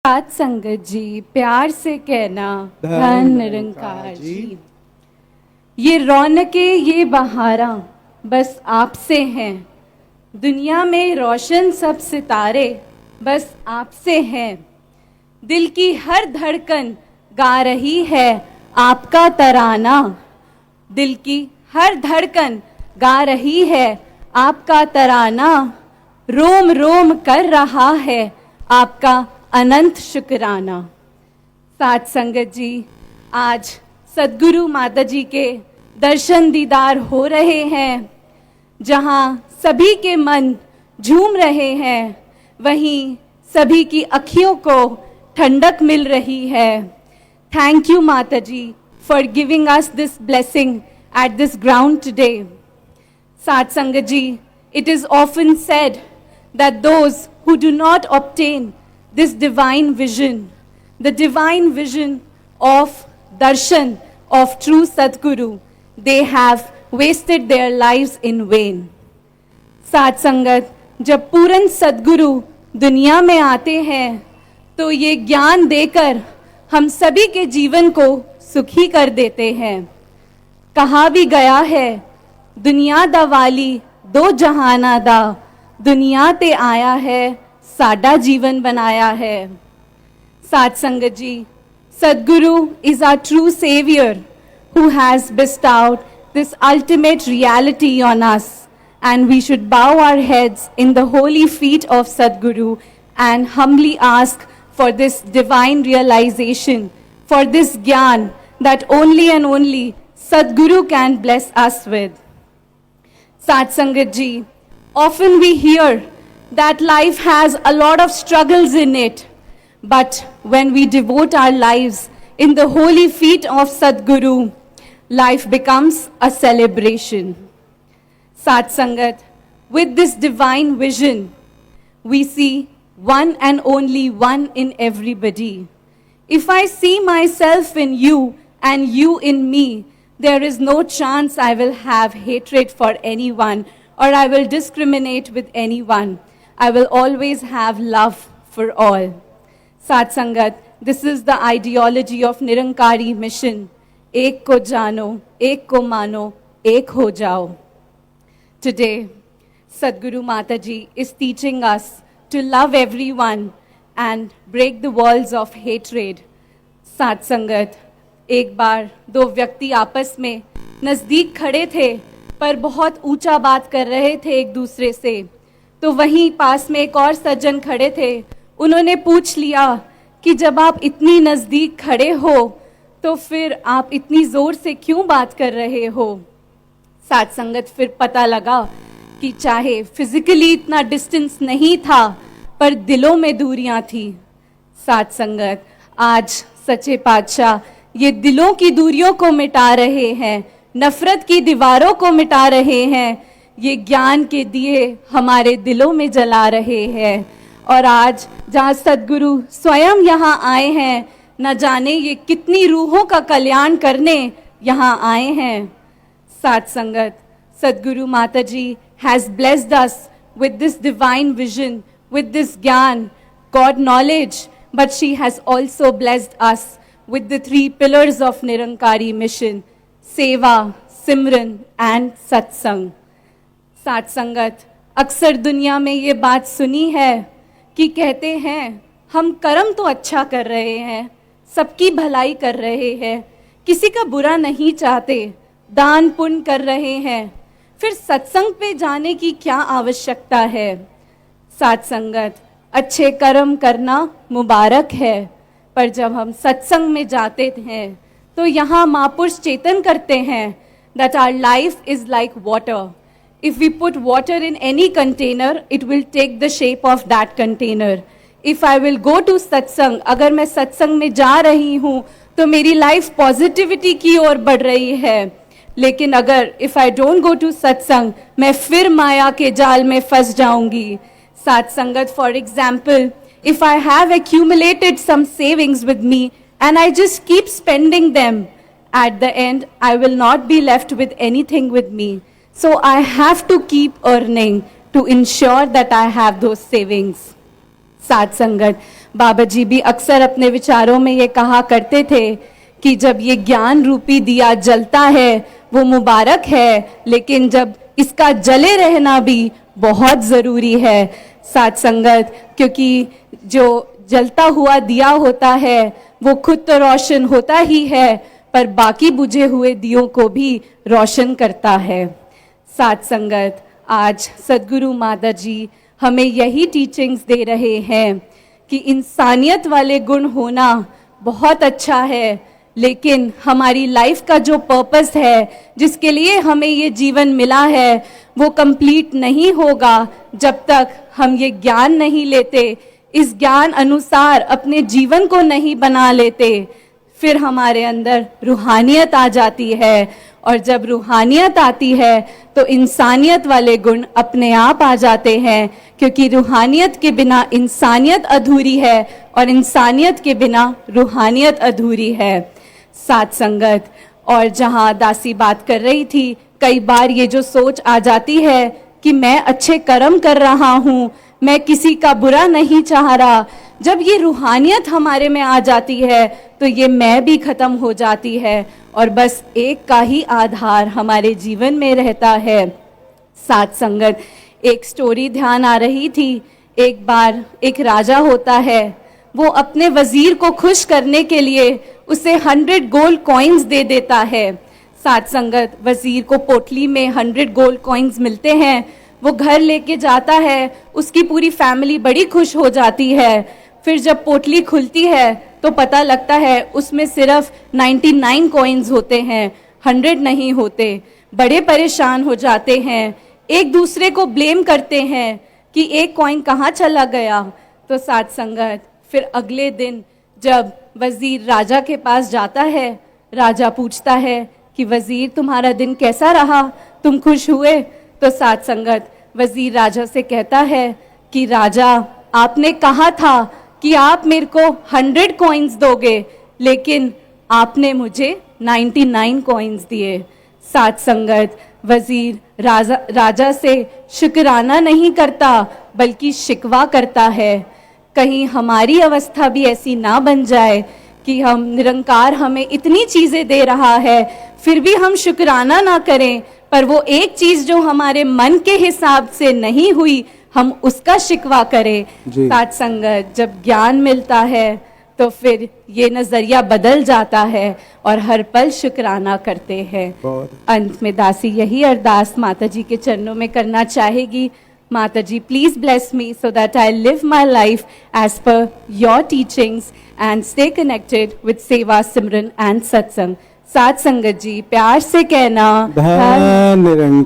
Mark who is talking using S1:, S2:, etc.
S1: साथ संगत जी, प्यार से कहना धन निरंकार जी। ये रौनकें ये बहारा बस आपसे हैं, दुनिया में रोशन सब सितारे बस आपसे हैं। दिल की हर धड़कन गा रही है आपका तराना, दिल की हर धड़कन गा रही है आपका तराना। रोम रोम कर रहा है आपका अनंत शुक्राना। साथ संगत जी, आज सद्गुरु माता जी के दर्शन दीदार हो रहे हैं, जहां सभी के मन झूम रहे हैं, वहीं सभी की अखियों को ठंडक मिल रही है। Thank you Mata ji for giving us this blessing at this ground today. साथ संगत जी, it is often said that those who do not obtain this divine vision, the divine vision of darshan of true Sadguru, they have wasted their lives in vain. साथ संगत, जब पूर्ण सद्गुरु दुनिया में आते हैं तो ये ज्ञान देकर हम सभी के जीवन को सुखी कर देते हैं। कहा भी गया है, दुनिया दा वाली दो जहाना दा, दुनिया ते आया है साडा जीवन बनाया है। साथ संगत जी, Sadguru is our true savior who has bestowed this ultimate reality on us, and we should bow our heads in the holy feet of Sadguru and humbly ask for this divine realization, for this gyan that only and only Sadguru can bless us with. Sat Sangat ji, often we hear that life has a lot of struggles in it, but when we devote our lives in the holy feet of Sadguru, life becomes a celebration. Sat Sangat, with this divine vision, we see one and only one in everybody. If I see myself in you and you in me, there is no chance I will have hatred for anyone or I will discriminate with anyone. I will always have love for all. Sat Sangat, this is the ideology of Nirankari mission. Ek ko jano, ek ko mano, ek ho jao. Today, Sadguru Mataji is teaching us to love everyone and break the walls of hatred. Sat Sangat, एक बार दो व्यक्ति आपस में नजदीक खड़े थे पर बहुत ऊंचा बात कर रहे थे एक दूसरे से। तो वहीं पास में एक और सज्जन खड़े थे, उन्होंने पूछ लिया कि जब आप इतनी नजदीक खड़े हो तो फिर आप इतनी जोर से क्यों बात कर रहे हो। साथ संगत, फिर पता लगा कि चाहे फिजिकली इतना डिस्टेंस नहीं था पर दिलों में दूरियां थी। साथ संगत, आज सच्चे पातशाह ये दिलों की दूरियों को मिटा रहे हैं, नफरत की दीवारों को मिटा रहे हैं, ये ज्ञान के दिए हमारे दिलों में जला रहे हैं। और आज जहाँ सद्गुरु स्वयं यहाँ आए हैं, न जाने ये कितनी रूहों का कल्याण करने यहाँ आए हैं। साथ संगत, सद्गुरु माता जी has blessed us with this divine vision, with this ज्ञान, God knowledge, but she has also blessed us with the three pillars of Nirankari mission, Seva, Simran and Satsang. साथ संगत, अक्सर दुनिया में ये बात सुनी है कि कहते हैं हम कर्म तो अच्छा कर रहे हैं, सबकी भलाई कर रहे हैं, किसी का बुरा नहीं चाहते, दान पुण्य कर रहे हैं, फिर सत्संग पे जाने की क्या आवश्यकता है। साथ संगत, अच्छे कर्म करना मुबारक है, पर जब हम सत्संग में जाते हैं तो यहाँ महापुरुष चेतन करते हैं that our life is like water. If we put water in any container, it will take the shape of that container. If I will go to satsang, अगर मैं सत्संग में जा रही हूँ तो मेरी लाइफ पॉजिटिविटी की ओर बढ़ रही है, लेकिन अगर if I don't go to सत्संग, मैं फिर माया के जाल में फंस जाऊंगी। साथ संगत, for example, if I have accumulated some savings with me and I just keep spending them, at the end, I will not be left with anything with me. So I have to keep earning to ensure that I have those savings. साथ संगत, बाबा जी भी अक्सर अपने विचारों में ये कहा करते थे कि जब ये ज्ञान रूपी दिया जलता है वो मुबारक है, लेकिन जब इसका जले रहना भी बहुत ज़रूरी है। साथ संगत, क्योंकि जो जलता हुआ दिया होता है वो खुद तो रोशन होता ही है, पर बाकी बुझे हुए दियों को भी रोशन करता है। साथ संगत, आज सद्गुरु माता जी हमें यही टीचिंग्स दे रहे हैं कि इंसानियत वाले गुण होना बहुत अच्छा है, लेकिन हमारी लाइफ का जो पर्पस है, जिसके लिए हमें ये जीवन मिला है, वो कंप्लीट नहीं होगा जब तक हम ये ज्ञान नहीं लेते, इस ज्ञान अनुसार अपने जीवन को नहीं बना लेते। फिर हमारे अंदर रूहानियत आ जाती है, और जब रूहानियत आती है तो इंसानियत वाले गुण अपने आप आ जाते हैं, क्योंकि रूहानियत के बिना इंसानियत अधूरी है और इंसानियत के बिना रूहानियत अधूरी है। साथ संगत, और जहाँ दासी बात कर रही थी, कई बार ये जो सोच आ जाती है कि मैं अच्छे कर्म कर रहा हूँ, मैं किसी का बुरा नहीं चाह रहा, जब ये रूहानियत हमारे में आ जाती है तो ये मैं भी खत्म हो जाती है और बस एक का ही आधार हमारे जीवन में रहता है। साथ संगत, एक स्टोरी ध्यान आ रही थी। एक बार एक राजा होता है, वो अपने वजीर को खुश करने के लिए उसे 100 गोल्ड कॉइन्स दे देता है। साथ संगत, वजीर को पोटली में 100 गोल्ड कॉइन्स मिलते हैं, वो घर लेके जाता है, उसकी पूरी फैमिली बड़ी खुश हो जाती है। फिर जब पोटली खुलती है तो पता लगता है उसमें सिर्फ 99 कॉइन्स होते हैं, 100 नहीं होते। बड़े परेशान हो जाते हैं, एक दूसरे को ब्लेम करते हैं कि एक कॉइन कहाँ चला गया। तो साथ संगत, फिर अगले दिन जब वजीर राजा के पास जाता है, राजा पूछता है कि वजीर तुम्हारा दिन कैसा रहा, तुम खुश हुए? तो साथ संगत, वजीर राजा से कहता है कि राजा, आपने कहा था कि आप मेरे को 100 कॉइन्स दोगे, लेकिन आपने मुझे 99 कॉइन्स दिए। साथ संगत, वजीर राजा से शुक्राना नहीं करता बल्कि शिकवा करता है। कहीं हमारी अवस्था भी ऐसी ना बन जाए कि हम निरंकार हमें इतनी चीजें दे रहा है फिर भी हम शुक्राना ना करें, पर वो एक चीज जो हमारे मन के हिसाब से नहीं हुई हम उसका शिकवा करें। साथ संगत, जब ज्ञान मिलता है तो फिर ये नजरिया बदल जाता है और हर पल शुक्राना करते हैं। अंत में दासी यही अरदास माता जी के चरणों में करना चाहेगी, Mata ji please bless me so that I live my life as per your teachings and stay connected with seva, simran and सत्संग। साथ संगत जी, प्यार से कहना, धन निरंकार।